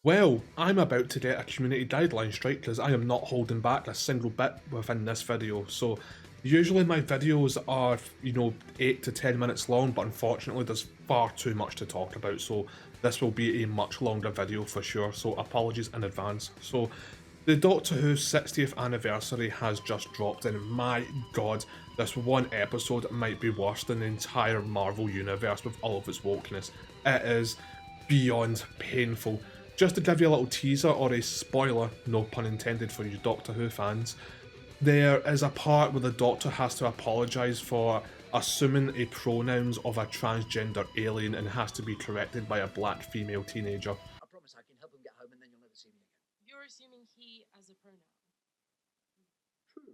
Well, I'm about to get a community guideline strike because I am not holding back a single bit within this video. So usually my videos are, 8 to 10 minutes long, but unfortunately there's far too much to talk about. So this will be a much longer video for sure. So apologies in advance. So the Doctor Who 60th anniversary has just dropped, and my god, this one episode might be worse than the entire Marvel universe with all of its wokeness. It is beyond painful. Just to give you a little teaser or a spoiler, no pun intended for you Doctor Who fans, there is a part where the Doctor has to apologise for assuming a pronouns of a transgender alien and has to be corrected by a black female teenager. I promise I can help him get home and then you'll never see me again. You're assuming he as a pronoun. True.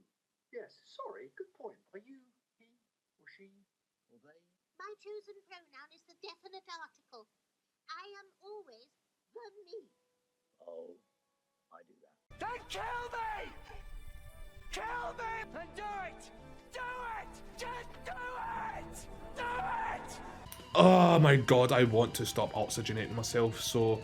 Yes. Sorry. Good point. Are you he or she or they? My chosen pronoun is the definite article. I am always the me. Oh, I do that. Then kill me! Kill me! And do it! Do it! Just do it! Do it! Oh my god, I want to stop oxygenating myself. So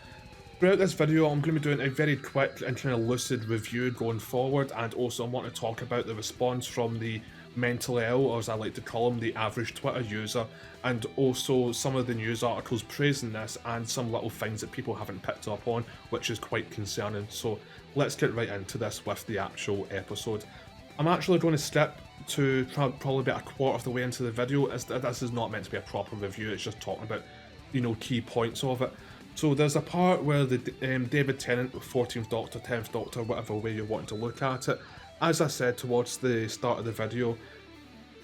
throughout this video I'm going to be doing a very quick and kind of lucid review going forward, and also I want to talk about the response from the mentally ill, or as I like to call them, the average Twitter user, and also some of the news articles praising this and some little things that people haven't picked up on, which is quite concerning. So let's get right into this with the actual episode. I'm actually going to skip to probably about a quarter of the way into the video, as this is not meant to be a proper review, it's just talking about, key points of it. So there's a part where the David Tennant, 14th Doctor, 10th Doctor, whatever way you're wanting to look at it, as I said towards the start of the video,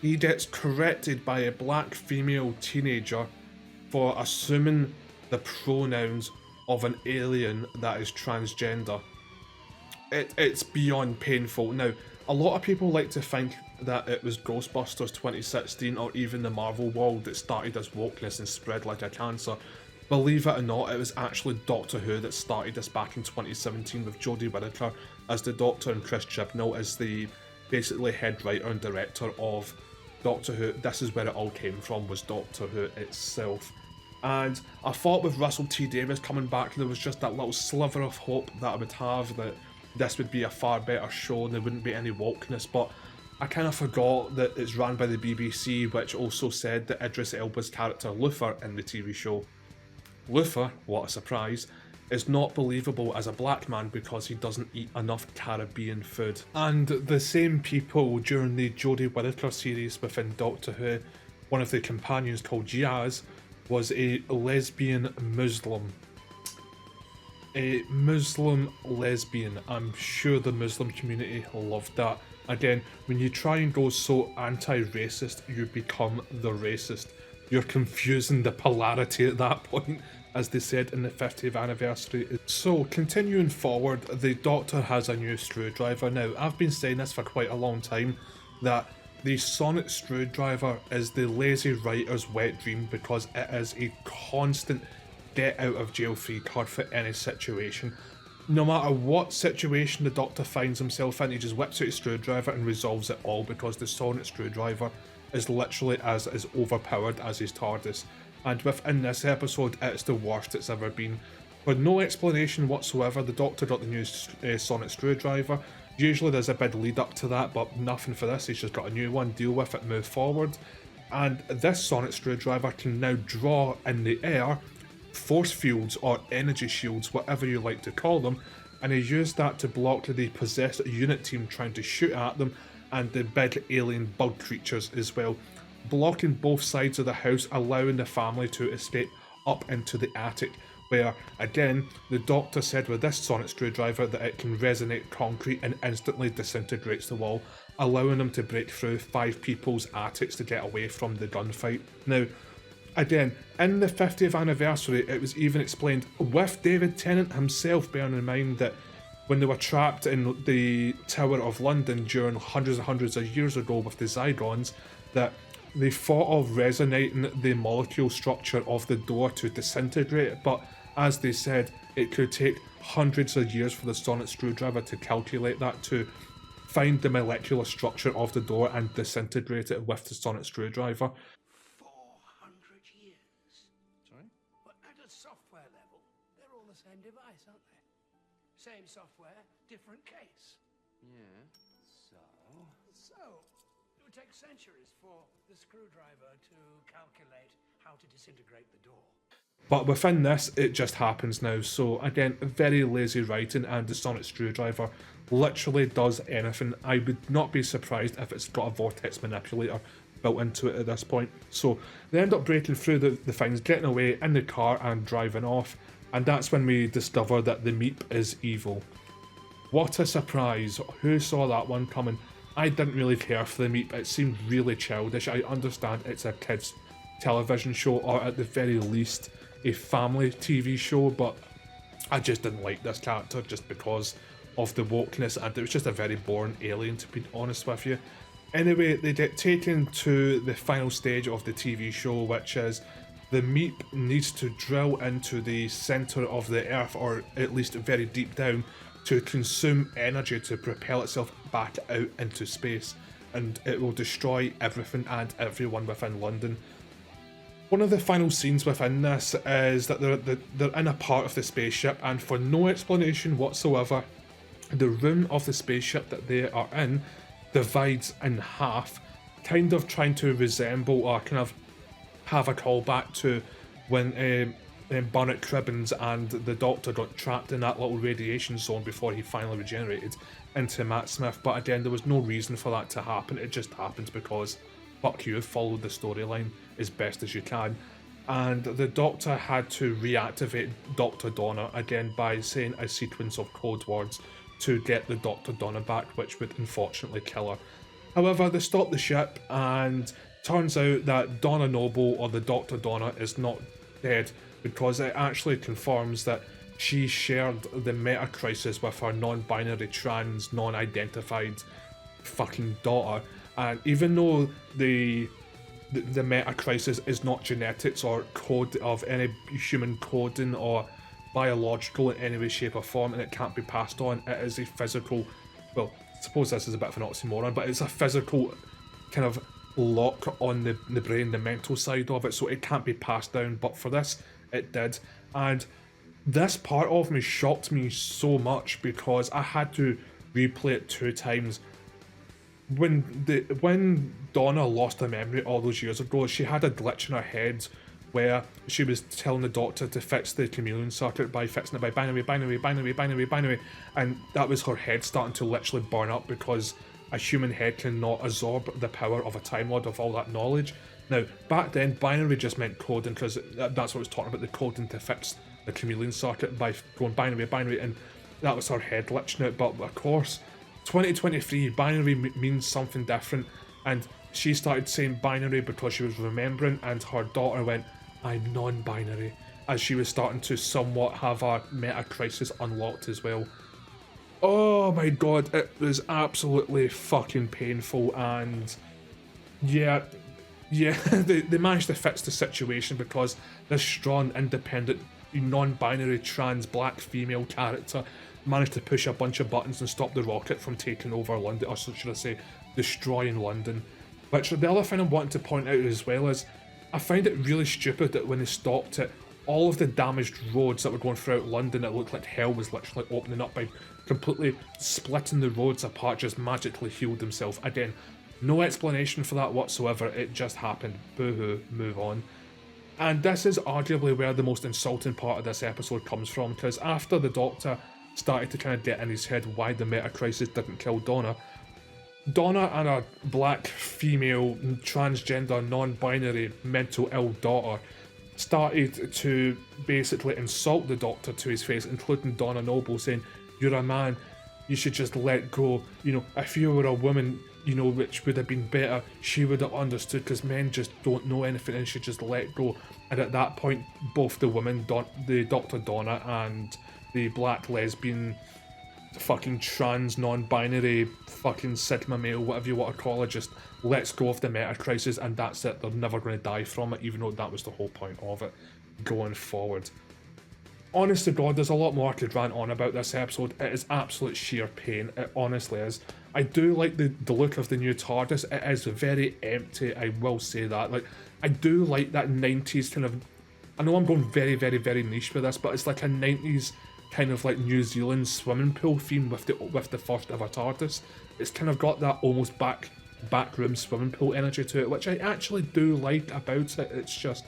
he gets corrected by a black female teenager for assuming the pronouns of an alien that is transgender. It's beyond painful. Now, a lot of people like to think that it was Ghostbusters 2016 or even the Marvel world that started this wokeness and spread like a cancer. Believe it or not, it was actually Doctor Who that started this back in 2017 with Jodie Whittaker as the Doctor and Chris Chibnall as the basically head writer and director of Doctor Who. This is where it all came from, was Doctor Who itself. And I thought with Russell T Davies coming back, there was just that little sliver of hope that I would have that this would be a far better show and there wouldn't be any wokeness, but I kind of forgot that it's ran by the BBC, which also said that Idris Elba's character Luther in the TV show, Luther, what a surprise, is not believable as a black man because he doesn't eat enough Caribbean food. And the same people during the Jodie Whittaker series within Doctor Who, one of the companions called Jazz was a lesbian Muslim. A Muslim lesbian. I'm sure the Muslim community loved that. Again, when you try and go so anti-racist, you become the racist. You're confusing the polarity at that point, as they said in the 50th anniversary. So, continuing forward, the Doctor has a new screwdriver. Now, I've been saying this for quite a long time, that the sonic screwdriver is the lazy writer's wet dream because it is a constant get out of jail free card for any situation. No matter what situation the Doctor finds himself in, he just whips out his screwdriver and resolves it all because the sonic screwdriver is literally as overpowered as his TARDIS. And within this episode, it's the worst it's ever been. With no explanation whatsoever, the Doctor got the new sonic screwdriver. Usually there's a big lead up to that, but nothing for this, he's just got a new one, deal with it, move forward. And this sonic screwdriver can now draw in the air force fields or energy shields, whatever you like to call them, and he used that to block the possessed unit team trying to shoot at them and the big alien bug creatures as well, blocking both sides of the house, allowing the family to escape up into the attic, where again the Doctor said with this sonic screwdriver that it can resonate concrete and instantly disintegrates the wall, allowing them to break through 5 people's attics to get away from the gunfight. Now, again, in the 50th anniversary, it was even explained with David Tennant himself, bearing in mind that when they were trapped in the Tower of London during hundreds and hundreds of years ago with the Zygons, that they thought of resonating the molecule structure of the door to disintegrate it, but as they said, it could take hundreds of years for the sonic screwdriver to calculate that, to find the molecular structure of the door and disintegrate it with the sonic screwdriver. 400 years. Sorry? But at a software level, they're all the same device, aren't they? Same software, different case. Yeah. So, it would take centuries for the screwdriver to calculate how to disintegrate the door. But within this, it just happens now. So again, very lazy writing, and the sonic screwdriver literally does anything. I would not be surprised if it's got a vortex manipulator built into it at this point. So they end up breaking through the things, getting away in the car and driving off. And that's when we discover that the meep is evil. What a surprise. Who saw that one coming? I didn't really care for the meep. It seemed really childish. I understand it's a kids television show, or at the very least a family TV show, but I just didn't like this character just because of the wokeness, and it was just a very boring alien, to be honest with you. Anyway, they get taken to the final stage of the TV show, which is the meep needs to drill into the center of the earth, or at least very deep down, to consume energy to propel itself back out into space, and it will destroy everything and everyone within London. One of the final scenes within this is that they're in a part of the spaceship, and for no explanation whatsoever, the room of the spaceship that they are in divides in half, kind of trying to resemble or kind of have a callback to when Barnett Cribbins and the Doctor got trapped in that little radiation zone before he finally regenerated into Matt Smith. But again, there was no reason for that to happen. It just happened because fuck you, followed the storyline as best as you can. And the Doctor had to reactivate Dr. Donna again by saying a sequence of code words to get the Dr. Donna back, which would unfortunately kill her. However, they stopped the ship, and turns out that Donna Noble, or the Dr. Donna, is not dead, because it actually confirms that she shared the meta crisis with her non-binary, trans, non-identified fucking daughter. And even though the meta crisis is not genetics or code of any human coding or biological in any way, shape or form, and it can't be passed on, it is a physical, well, I suppose this is a bit of an oxymoron, but it's a physical kind of lock on the brain, the mental side of it, so it can't be passed down. But for this, it did. And this part of me shocked me so much because I had to replay it 2 times. When Donna lost her memory all those years ago, she had a glitch in her head where she was telling the Doctor to fix the chameleon circuit by fixing it by binary, and that was her head starting to literally burn up because a human head cannot absorb the power of a Time Lord of all that knowledge. Now, back then, binary just meant coding, because that's what I was talking about, the coding to fix the chameleon circuit by going binary, and that was her head glitching out. But of course, 2023, binary means something different, and she started saying binary because she was remembering, and her daughter went, "I'm non-binary," as she was starting to somewhat have a meta crisis unlocked as well. Oh my god, it was absolutely fucking painful, and yeah, they managed to fix the situation because this strong, independent, non-binary, trans, black female character managed to push a bunch of buttons and stop the rocket from taking over London, or should I say, destroying London. Which, the other thing I wanted to point out as well is, I find it really stupid that when they stopped it, all of the damaged roads that were going throughout London, it looked like hell was literally opening up by completely splitting the roads apart, just magically healed themselves. Again, no explanation for that whatsoever, it just happened. Boo-hoo, move on. And this is arguably where the most insulting part of this episode comes from, because after the Doctor started to kind of get in his head why the meta crisis didn't kill Donna and her black, female, transgender, non-binary, mental ill daughter started to basically insult the Doctor to his face, including Donna Noble, saying, "You're a man, you should just let go. You know, if you were a woman, you know, which would have been better, she would have understood, because men just don't know anything and should just let go." And at that point, both the women, the Dr. Donna and the black lesbian, fucking trans, non-binary, fucking sigma male, whatever you want to call it, just lets go of the meta crisis, and that's it. They're never going to die from it, even though that was the whole point of it going forward. Honest to God, there's a lot more I could rant on about this episode. It is absolute sheer pain. It honestly is. I do like the look of the new TARDIS. It is very empty, I will say that. Like, I do like that 90s kind of... I know I'm going very, very, very niche with this, but it's like a 90s kind of like New Zealand swimming pool theme with the first ever TARDIS. It's kind of got that almost backroom swimming pool energy to it, which I actually do like about it. It's just,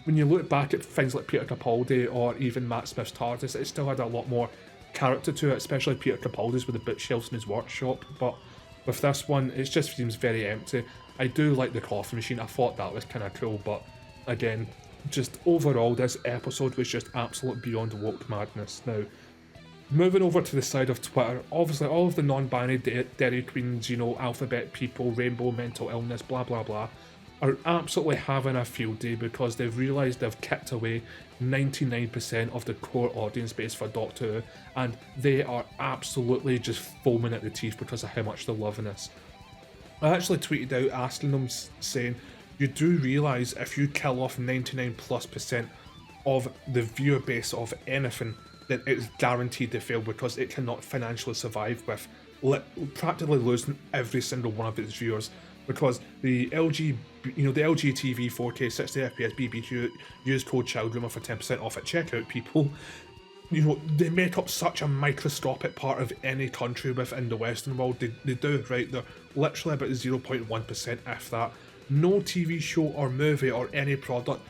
when you look back at things like Peter Capaldi or even Matt Smith's TARDIS, it still had a lot more character to it, especially Peter Capaldi's with the bookshelves in his workshop. But with this one, it just seems very empty. I do like the coffee machine, I thought that was kind of cool, but again, just overall, this episode was just absolute beyond woke madness. Now, moving over to the side of Twitter, obviously all of the non-binary Dairy Queens, you know, alphabet people, rainbow, mental illness, blah blah blah, are absolutely having a field day because they've realised they've kicked away 99% of the core audience base for Doctor Who, and they are absolutely just foaming at the teeth because of how much they're loving this. I actually tweeted out asking them, saying, you do realise if you kill off 99+% of the viewer base of anything, then it's guaranteed to fail because it cannot financially survive with practically losing every single one of its viewers. Because the LG TV 4K 60 FPS BBQ, use code CHILDRUMOR for 10% off at checkout, people. You know, they make up such a microscopic part of any country within the Western world. They do, right? They're literally about 0.1%, if that. No TV show or movie or any product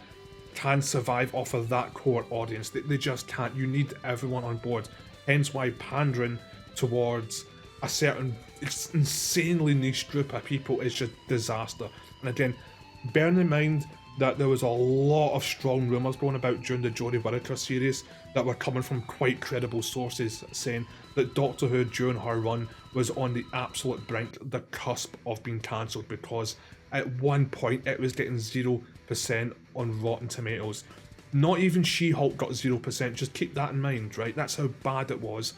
can survive off of that core audience. They just can't. You need everyone on board. Hence why pandering towards a certain insanely niche group of people is just disaster. And again, bearing in mind that there was a lot of strong rumours going about during the Jodie Whittaker series that were coming from quite credible sources, saying that Doctor Who during her run was on the absolute brink, the cusp of being cancelled, because at one point it was getting 0% on Rotten Tomatoes. Not even She-Hulk got 0%, just keep that in mind, right? That's how bad it was.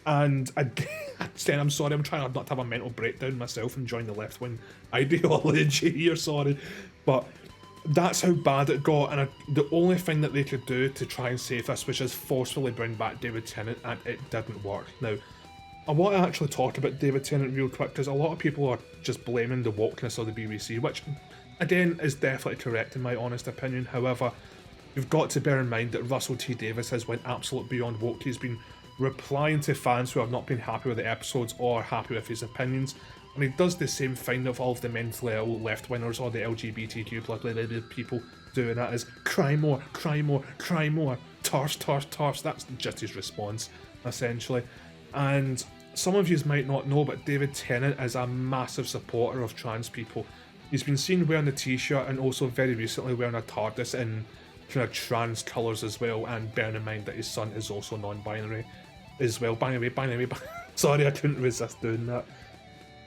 And again, I'm sorry, I'm trying not to have a mental breakdown myself and join the left-wing ideology here, sorry. But that's how bad it got, and the only thing that they could do to try and save this was just forcefully bring back David Tennant, and it didn't work. Now, I want to actually talk about David Tennant real quick, because a lot of people are just blaming the wokeness of the BBC, which, again, is definitely correct in my honest opinion. However, you've got to bear in mind that Russell T Davies has went absolute beyond woke. He's been replying to fans who have not been happy with the episodes or happy with his opinions, and he does the same thing with all of the mentally ill left-wingers or the LGBTQ plus people doing that, is cry more, cry more, cry more, tarse, tarse, tarse. That's just his response, essentially. And some of you might not know, but David Tennant is a massive supporter of trans people. He's been seen wearing a t-shirt and also very recently wearing a TARDIS in kind of trans colours as well, and bearing in mind that his son is also non-binary as well. Binary. Sorry, I couldn't resist doing that.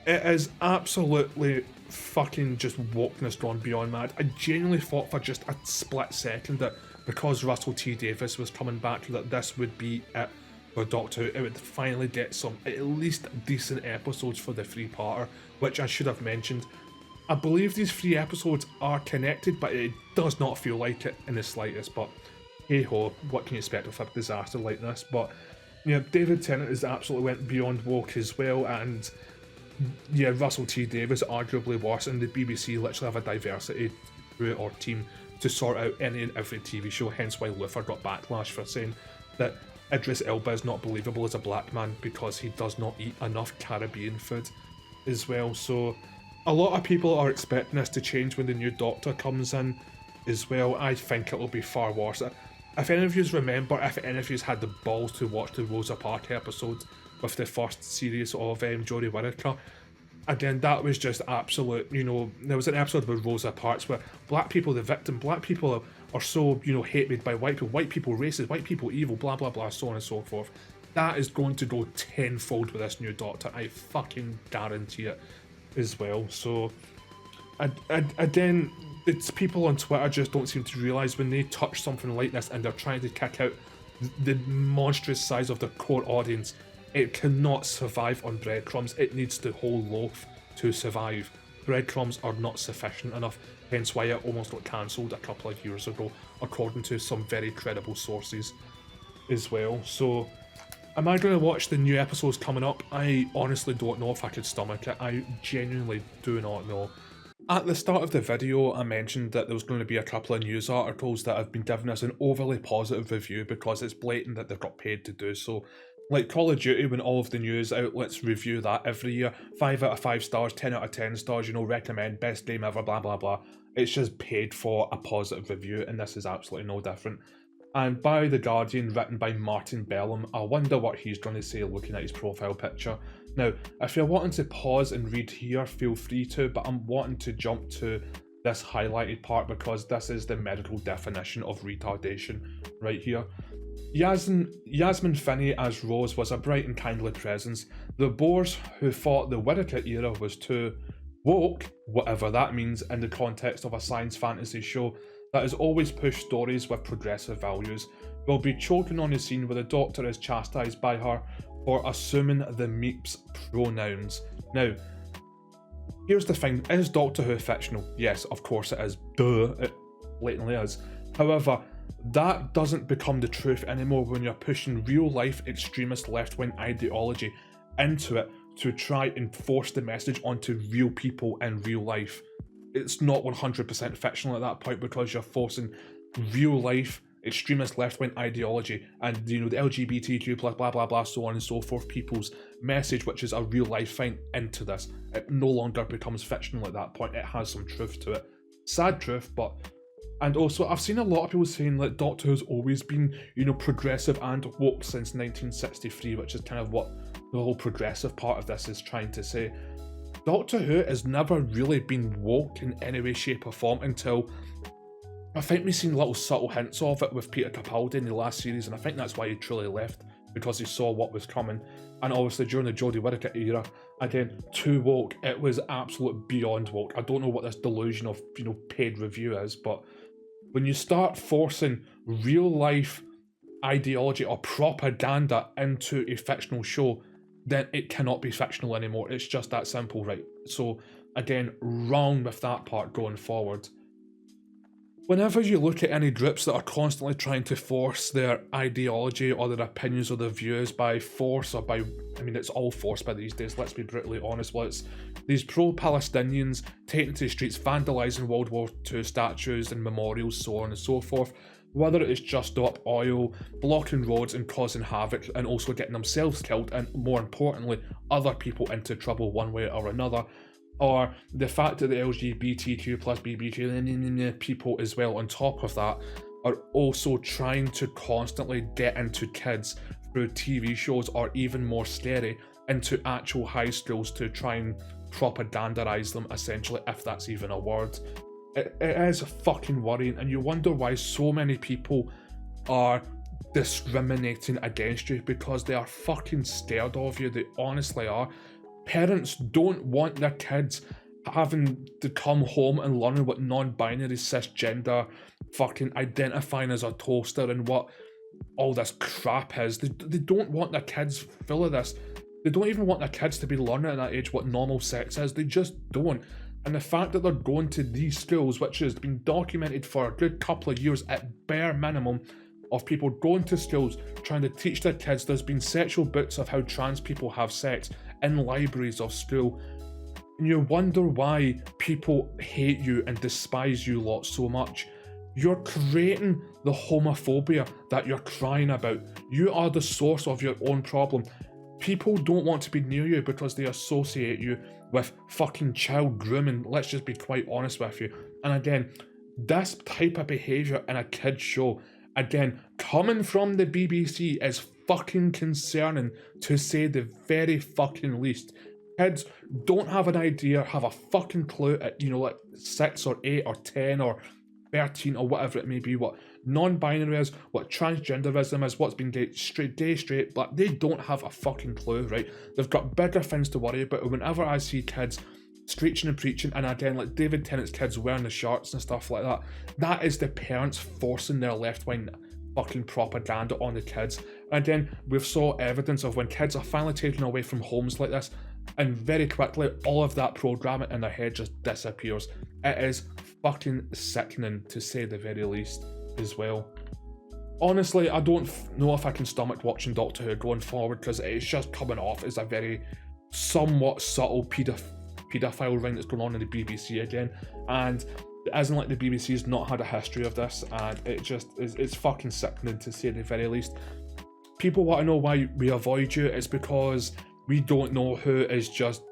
It is absolutely fucking just wokeness gone beyond mad. I genuinely thought for just a split second that because Russell T Davies was coming back, that this would be it for Doctor Who. It would finally get some at least decent episodes for the three-parter, which I should have mentioned. I believe these 3 episodes are connected, but it does not feel like it in the slightest. But hey ho, what can you expect with a disaster like this? But yeah, David Tennant has absolutely went beyond woke as well, and yeah, Russell T Davies arguably worse, and the BBC literally have a diversity group or team to sort out any and every TV show, hence why Luther got backlash for saying that Idris Elba is not believable as a black man because he does not eat enough Caribbean food as well. So a lot of people are expecting this to change when the new Doctor comes in as well. I think it'll be far worse. If any of you remember, if any of you had the balls to watch the Rosa Parks episode with the first series of Jodie Whittaker, again, that was just absolute, you know, there was an episode with Rosa Parks where black people, the victim, black people are so, you know, hated by white people racist, white people evil, blah blah blah, so on and so forth. That is going to go tenfold with this new Doctor, I fucking guarantee it as well. So, again, it's people on Twitter just don't seem to realise when they touch something like this and they're trying to kick out the monstrous size of their core audience, it cannot survive on breadcrumbs. It needs the whole loaf to survive. Breadcrumbs are not sufficient enough, hence why it almost got cancelled a couple of years ago, according to some very credible sources as well. So, am I going to watch the new episodes coming up? I honestly don't know if I could stomach it. I genuinely do not know. At the start of the video, I mentioned that there was going to be a couple of news articles that have been giving us an overly positive review because it's blatant that they've got paid to do so. Like Call of Duty, when all of the news outlets review that every year, 5 out of 5 stars, 10 out of 10 stars, you know, recommend, best game ever, blah blah blah. It's just paid for a positive review, and this is absolutely no different. And by The Guardian, written by Martin Bellum, I wonder what he's going to say looking at his profile picture. Now, if you're wanting to pause and read here, feel free to, but I'm wanting to jump to this highlighted part because this is the medical definition of retardation right here. Yasmin Finney as Rose was a bright and kindly presence. The bores who thought the Whittaker era was too woke, whatever that means in the context of a science fantasy show that has always pushed stories with progressive values, will be choking on the scene where the Doctor is chastised by her for assuming the meep's pronouns. Now, here's the thing, is Doctor Who fictional? Yes, of course it is. Duh, it blatantly is. However, that doesn't become the truth anymore when you're pushing real-life extremist left-wing ideology into it to try and force the message onto real people in real life. It's not 100% fictional at that point because you're forcing real-life extremist left-wing ideology and, you know, the LGBTQ plus blah blah blah, so on and so forth, people's message, which is a real-life thing, into this. It no longer becomes fictional at that point. It has some truth to it. Sad truth, but... And also, I've seen a lot of people saying that Doctor Who's always been, you know, progressive and woke since 1963, which is kind of what the whole progressive part of this is trying to say. Doctor Who has never really been woke in any way, shape or form until I think we've seen little subtle hints of it with Peter Capaldi in the last series, and I think that's why he truly left, because he saw what was coming. And obviously during the Jodie Whittaker era, again, too woke. It was absolute beyond woke. I don't know what this delusion of, you know, paid review is, but when you start forcing real life ideology or propaganda into a fictional show, then it cannot be fictional anymore. It's just that simple, right? So again, wrong with that part going forward. Whenever you look at any groups that are constantly trying to force their ideology or their opinions or their views by force or by, I mean, it's all forced by these days, let's be brutally honest. Well, it's these pro-Palestinians taking to the streets, vandalising World War II statues and memorials, so on and so forth. Whether it is just stop oil, blocking roads and causing havoc and also getting themselves killed and, more importantly, other people into trouble one way or another. Or the fact that the LGBTQ plus BBQ people as well on top of that are also trying to constantly get into kids through TV shows, or even more scary, into actual high schools to try and propagandarize them, essentially, if that's even a word. It is fucking worrying, and you wonder why so many people are discriminating against you, because they are fucking scared of you. They honestly are. Parents don't want their kids having to come home and learning what non-binary, cisgender, fucking identifying as a toaster and what all this crap is. They don't want their kids full of this. They don't even want their kids to be learning at that age what normal sex is. They just don't. And the fact that they're going to these schools, which has been documented for a good couple of years at bare minimum, of people going to schools trying to teach their kids there's been sexual books of how trans people have sex in libraries of school, and you wonder why people hate you and despise you lot so much. You're creating the homophobia that you're crying about. You are the source of your own problem. People don't want to be near you because they associate you with fucking child grooming. Let's just be quite honest with you. And again, this type of behaviour in a kid's show, again, coming from the BBC, is fucking concerning, to say the very fucking least. Kids don't have an idea, have a fucking clue at, you know, like 6 or 8 or 10 or 13 or whatever it may be, what non-binary is, what transgenderism is, what's been gay, straight, but they don't have a fucking clue, right? They've got bigger things to worry about. Whenever I see kids screeching and preaching, and again, like David Tennant's kids wearing the shorts and stuff like that, that is the parents forcing their left-wing fucking propaganda on the kids. And again, we've saw evidence of when kids are finally taken away from homes like this, and very quickly all of that programming in their head just disappears. It is fucking sickening, to say the very least, as well. Honestly, I don't know if I can stomach watching Doctor Who going forward, because it's just coming off as a very somewhat subtle paedophile ring that's going on in the BBC again, and it isn't like the BBC's not had a history of this, and it just is, it's fucking sickening to say the very least. People want to know why we avoid you. It's because we don't know who is just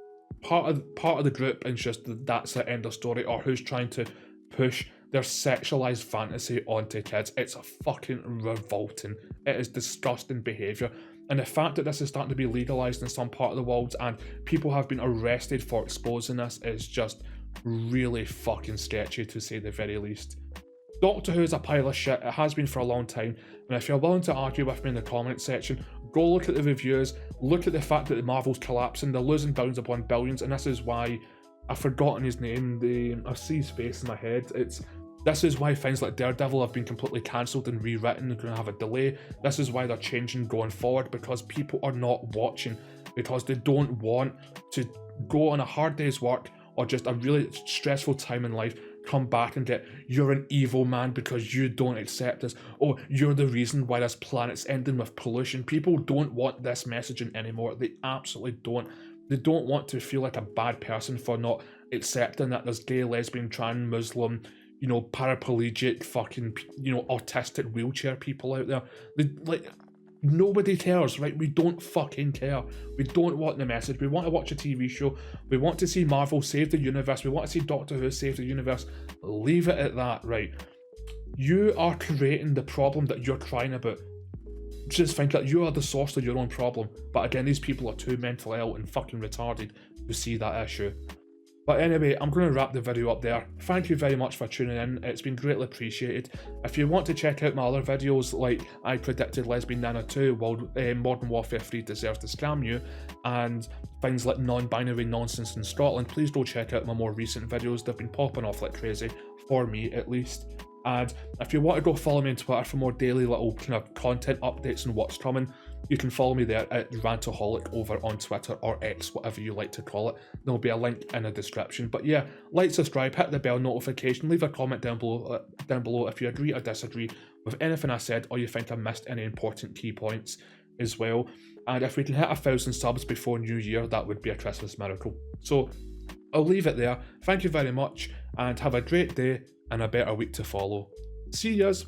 part of the group and just that's the end of story, or who's trying to push their sexualized fantasy onto kids. It's a fucking revolting. It is disgusting behaviour. And the fact that this is starting to be legalised in some part of the world and people have been arrested for exposing this is just really fucking sketchy, to say the very least. Doctor Who is a pile of shit. It has been for a long time. And if you're willing to argue with me in the comment section, go look at the reviews, look at the fact that the Marvel's collapsing, they're losing billions upon billions, and this is why, I've forgotten his name, I see his face in my head, this is why things like Daredevil have been completely cancelled and rewritten, they're going to have a delay. This is why they're changing going forward, because people are not watching, because they don't want to go on a hard day's work or just a really stressful time in life, come back and get, you're an evil man because you don't accept this, or you're the reason why this planet's ending with pollution. People don't want this messaging anymore. They absolutely don't. They don't want to feel like a bad person for not accepting that there's gay, lesbian, trans, Muslim, you know, paraplegic, fucking, you know, autistic wheelchair people out there. Like, nobody cares, right? We don't fucking care. We don't want the message. We want to watch a TV show. We want to see Marvel save the universe. We want to see Doctor Who save the universe. Leave it at that, right? You are creating the problem that you're crying about. Just think that you are the source of your own problem. But again, these people are too mentally ill and fucking retarded to see that issue. But anyway, I'm going to wrap the video up there. Thank you very much for tuning in. It's been greatly appreciated. If you want to check out my other videos, like I predicted Lesbian Nana 2, Modern Warfare 3 deserves to scam you, and things like non-binary nonsense in Scotland, please go check out my more recent videos. They've been popping off like crazy, for me at least. And if you want to go follow me on Twitter for more daily little kind of content updates and what's coming, you can follow me there at rant-A-holic over on Twitter, or X, whatever you like to call it. There'll be a link in the description. But yeah, like, subscribe, hit the bell notification, leave a comment down below if you agree or disagree with anything I said, or you think I missed any important key points as well. And if we can hit 1,000 subs before New Year, that would be a Christmas miracle. So I'll leave it there. Thank you very much, and have a great day and a better week to follow. See yous!